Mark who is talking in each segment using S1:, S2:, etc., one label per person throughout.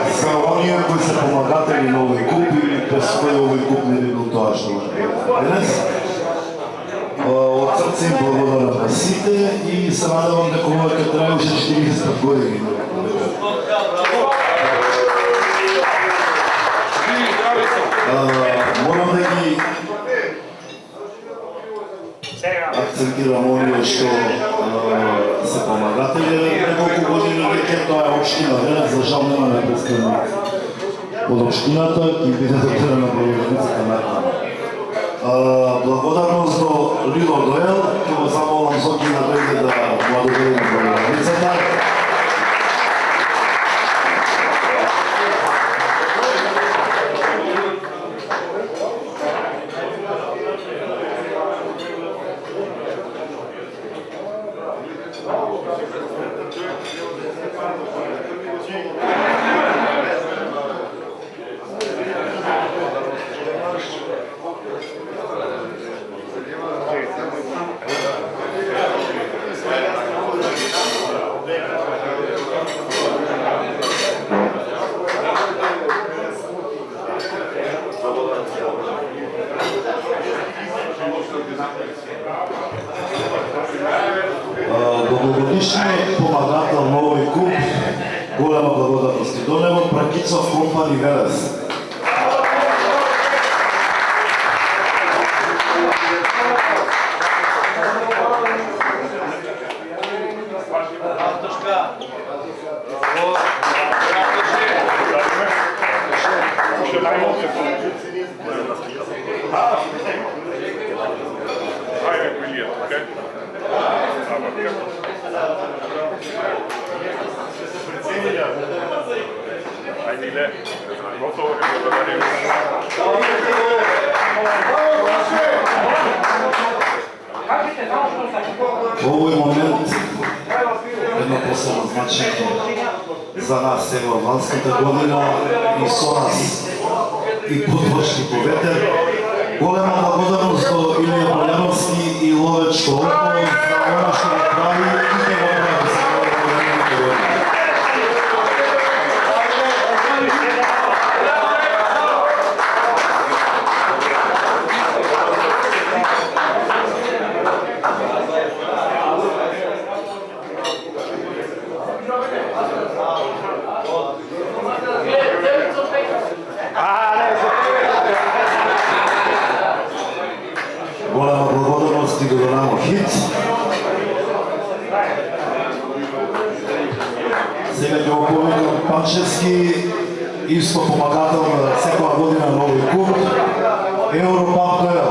S1: За оние кои се помагатели на овој куп или без кои овој куп не би бил тоа што денес. Од срце им благодарам на сите и се надевам дека ова ќе трае уште 40 години. Морам да ги акцентирам оние што се помагатели неколку години веќе, тоа е општина Велес, за жал немаме представник од општината, ќе биде доктора на благодарницата накако. Благодарност до Лило Доел, ќе го замолам Зоки да дојде да благодари на благодарницата. Долгогодишниот помагател на овој куп, голема благодарност и до него, Пракицов компани Велес. Во овој момент едно посебно значење за нас е Валската година и со нас и подвршни по ветер. Голема благодарност до Илија Боленовски и Ловечко Око за она што го прави и ќе го прави за овој година. Голема благодарност и големо хит. Сега ќе го повикам Панчевски, исто помагател на секоја година на овој куп, Европап Доел.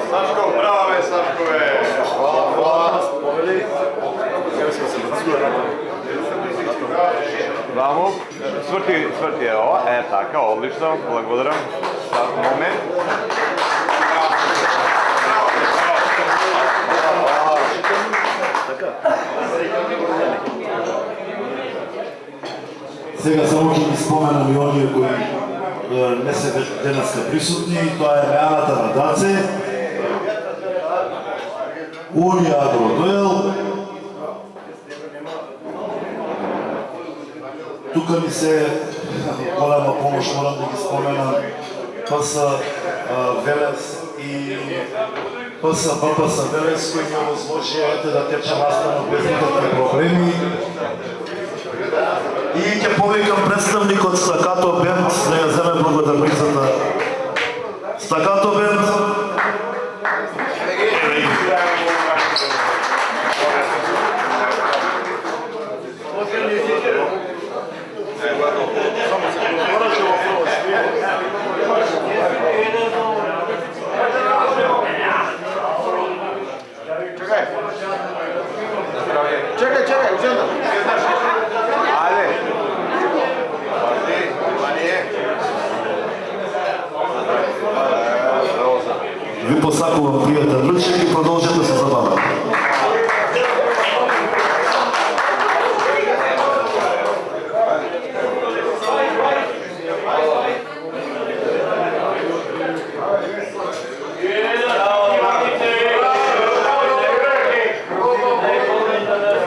S2: Сашко, браво бе, Сашко бе! Хвала. Браво. Сврти е ова. Така, одлично. Благодарам. Момент.
S1: Сега само ќе ги споменам и оние кои не се денеска присутни, тоа е Меаната на Даце, Унија Агродоел, тука ми се голема помош, морам да ги споменам, ПС Велес и ПС Велес, кои ми возможија да тече настано без никакви проблеми. И ќе повикам представникот Стакато Бенд да ја земе благодарницата. Стакато Бенд.
S2: Чекај, ужена. Ајде.
S1: Ви посакувам пријатен ручек и продолжете се забавата.